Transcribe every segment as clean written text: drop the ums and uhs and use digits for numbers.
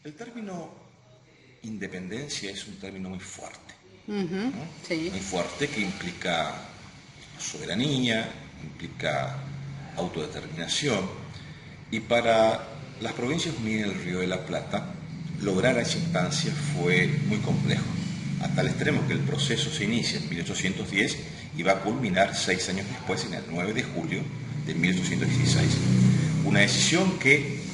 El término independencia es un término muy fuerte, Ujú, ¿no? sí. Muy fuerte, que implica soberanía, implica autodeterminación, y para las Provincias Unidas del Río de la Plata lograr esa instancia fue muy complejo, a tal extremo que el proceso se inicia en 1810 y va a culminar 6 años después, en el 9 de julio de 1816. Una decisión que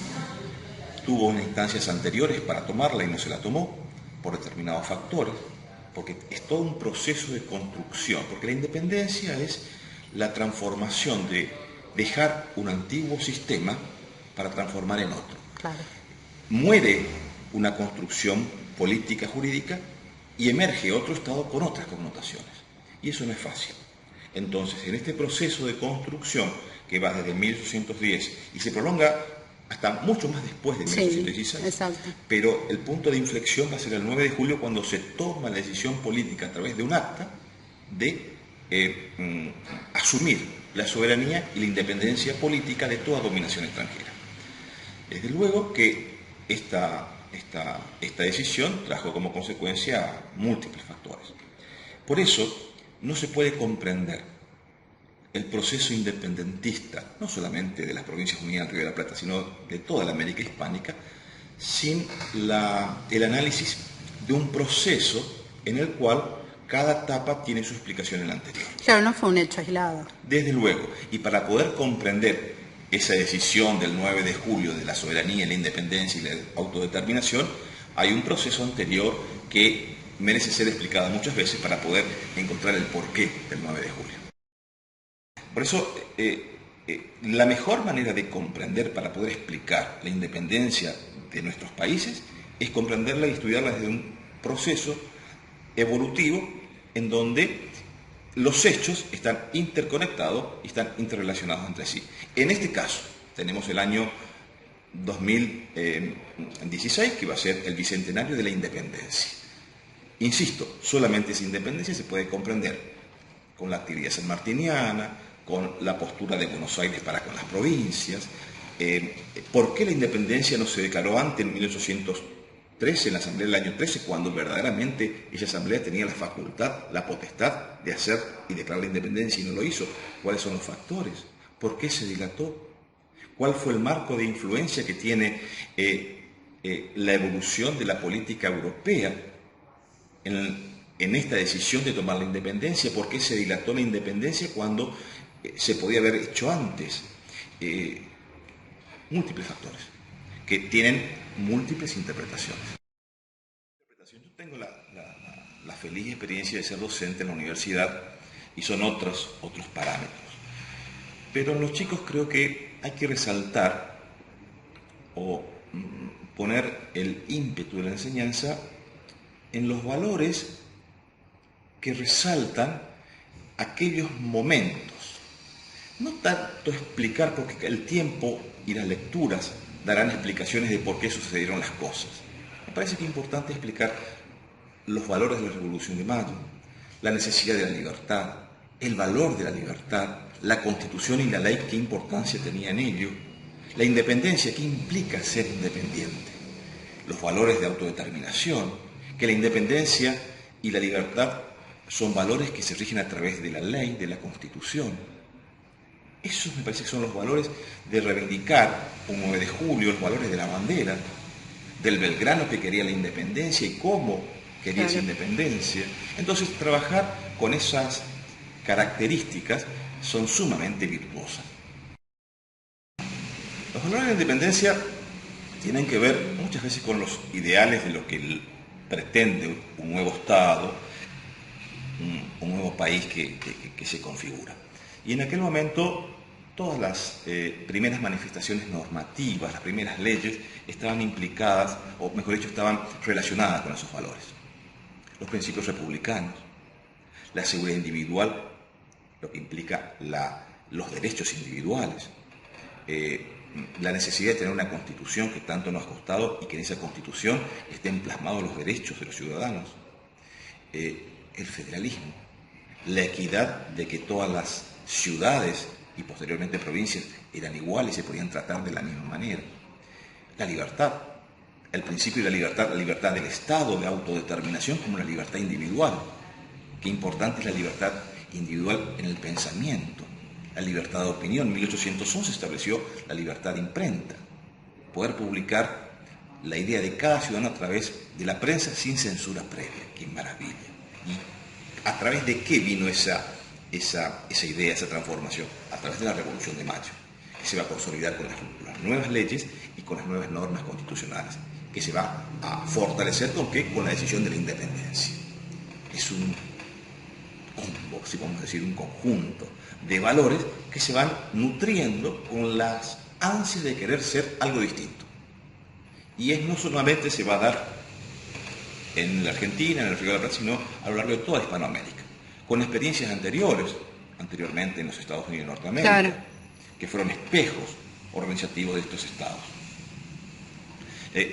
tuvo unas instancias anteriores para tomarla y no se la tomó por determinados factores, porque es todo un proceso de construcción, porque la independencia es la transformación de dejar un antiguo sistema para transformar en otro. Claro. Muere una construcción política jurídica y emerge otro Estado con otras connotaciones. Y eso no es fácil. Entonces, en este proceso de construcción que va desde 1810 y se prolonga hasta mucho más después de Sí, 1816, exacto. pero el punto de inflexión va a ser el 9 de julio cuando se toma la decisión política a través de un acta de asumir la soberanía y la independencia política de toda dominación extranjera. Desde luego que esta decisión trajo como consecuencia múltiples factores. Por eso no se puede comprender el proceso independentista, no solamente de las Provincias Unidas del Río de la Plata, sino de toda la América hispánica, sin el análisis de un proceso en el cual cada etapa tiene su explicación en la anterior. Claro, no fue un hecho aislado. Desde luego, y para poder comprender esa decisión del 9 de julio de la soberanía, la independencia y la autodeterminación, hay un proceso anterior que merece ser explicado muchas veces para poder encontrar el porqué del 9 de julio. Por eso, la mejor manera de comprender, para poder explicar la independencia de nuestros países, es comprenderla y estudiarla desde un proceso evolutivo en donde los hechos están interconectados y están interrelacionados entre sí. En este caso, tenemos el año 2016, que va a ser el bicentenario de la independencia. Insisto, solamente esa independencia se puede comprender con la actividad sanmartiniana, con la postura de Buenos Aires para con las provincias. ¿Por qué la independencia no se declaró antes, en 1813, en la Asamblea del año 13, cuando verdaderamente esa Asamblea tenía la facultad, la potestad de hacer y declarar la independencia y no lo hizo? ¿Cuáles son los factores? ¿Por qué se dilató? ¿Cuál fue el marco de influencia que tiene la evolución de la política europea en esta decisión de tomar la independencia? ¿Por qué se dilató la independencia cuando se podía haber hecho antes? Múltiples factores que tienen múltiples interpretaciones. Yo tengo la feliz experiencia de ser docente en la universidad y son otros parámetros. Pero en los chicos creo que hay que resaltar o poner el ímpetu de la enseñanza en los valores que resaltan aquellos momentos. No tanto explicar, porque el tiempo y las lecturas darán explicaciones de por qué sucedieron las cosas. Me parece que es importante explicar los valores de la Revolución de Mayo, la necesidad de la libertad, el valor de la libertad, la Constitución y la ley, qué importancia tenía en ello, la independencia, qué implica ser independiente, los valores de autodeterminación, que la independencia y la libertad son valores que se rigen a través de la ley, de la Constitución. Esos me parece que son los valores de reivindicar un 9 de julio, los valores de la bandera, del Belgrano que quería la independencia y cómo quería esa independencia. Entonces, trabajar con esas características son sumamente virtuosas. Los valores de la independencia tienen que ver muchas veces con los ideales de lo que pretende un nuevo Estado, un nuevo país que se configura. Y en aquel momento todas las primeras manifestaciones normativas, las primeras leyes, estaban implicadas, o mejor dicho, estaban relacionadas con esos valores. Los principios republicanos, la seguridad individual, lo que implica los derechos individuales, la necesidad de tener una constitución que tanto nos ha costado y que en esa constitución estén plasmados los derechos de los ciudadanos, el federalismo, la equidad de que todas las ciudades y posteriormente provincias eran iguales y se podían tratar de la misma manera, la libertad, el principio de la libertad del Estado de autodeterminación como una libertad individual. Qué importante es la libertad individual en el pensamiento, la libertad de opinión. En 1811 estableció la libertad de imprenta, poder publicar la idea de cada ciudadano a través de la prensa sin censura previa. ¡Qué maravilla! ¿Y a través de qué vino esa idea, esa transformación? A través de la Revolución de Mayo, que se va a consolidar con las nuevas leyes y con las nuevas normas constitucionales, que se va a fortalecer con la decisión de la independencia. Es un combo, si podemos decir, un conjunto de valores que se van nutriendo con las ansias de querer ser algo distinto. Y no solamente se va a dar en la Argentina, en el Río de la Plata, sino a lo largo de toda Hispanoamérica, con experiencias anteriormente en los Estados Unidos de Norteamérica, claro, que fueron espejos organizativos de estos estados.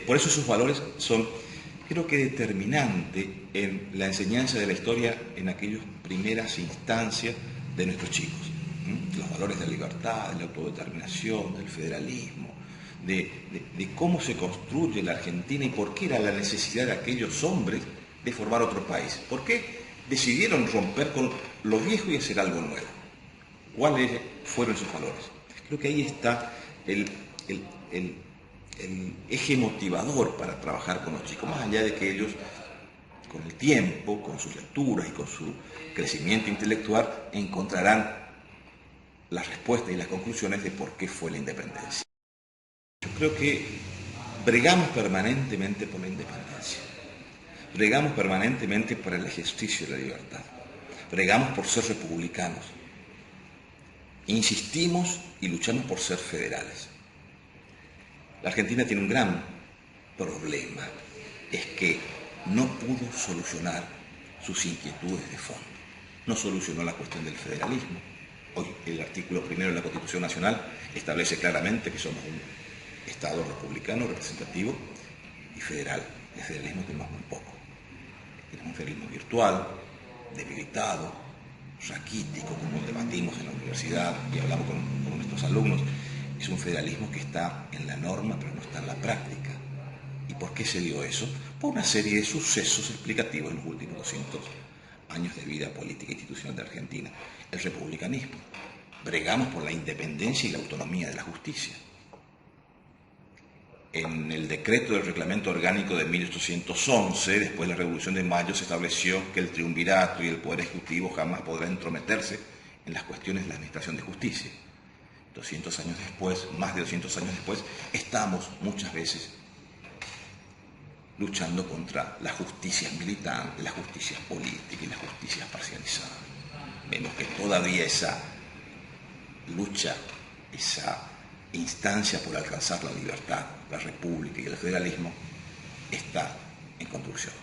Por eso esos valores son, creo que, determinantes en la enseñanza de la historia en aquellas primeras instancias de nuestros chicos. Los valores de la libertad, de la autodeterminación, del federalismo, de cómo se construye la Argentina y por qué era la necesidad de aquellos hombres de formar otro país. ¿Por qué decidieron romper con lo viejo y hacer algo nuevo? ¿Cuáles fueron esos valores? Creo que ahí está el eje motivador para trabajar con los chicos, más allá de que ellos, con el tiempo, con sus lecturas y con su crecimiento intelectual, encontrarán las respuestas y las conclusiones de por qué fue la independencia. Yo creo que bregamos permanentemente por la independencia, bregamos permanentemente por el ejercicio de la libertad, bregamos por ser republicanos, insistimos y luchamos por ser federales. La Argentina tiene un gran problema, es que no pudo solucionar sus inquietudes de fondo. No solucionó la cuestión del federalismo. Hoy el artículo 1 de la Constitución Nacional establece claramente que somos un Estado republicano, representativo y federal. El federalismo tenemos muy poco. Tenemos un federalismo virtual, debilitado, raquítico, como debatimos en la universidad y hablamos con nuestros alumnos. Es un federalismo que está en la norma, pero no está en la práctica. ¿Y por qué se dio eso? Por una serie de sucesos explicativos en los últimos 200 años de vida política e institucional de Argentina. El republicanismo. Bregamos por la independencia y la autonomía de la justicia. En el decreto del Reglamento Orgánico de 1811, después de la Revolución de Mayo, se estableció que el triunvirato y el Poder Ejecutivo jamás podrán entrometerse en las cuestiones de la administración de justicia. 200 años después, más de 200 años después, estamos muchas veces luchando contra las justicias militantes, las justicias políticas y las justicias parcializadas. Vemos que todavía esa lucha, esa instancia por alcanzar la libertad, la república y el federalismo está en construcción.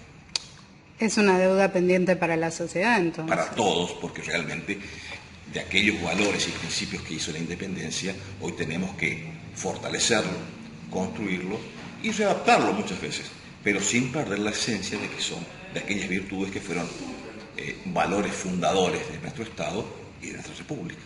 Es una deuda pendiente para la sociedad, entonces. Para todos, porque realmente de aquellos valores y principios que hizo la independencia, hoy tenemos que fortalecerlo, construirlo y readaptarlo muchas veces, pero sin perder la esencia de que son de aquellas virtudes que fueron valores fundadores de nuestro Estado y de nuestra República.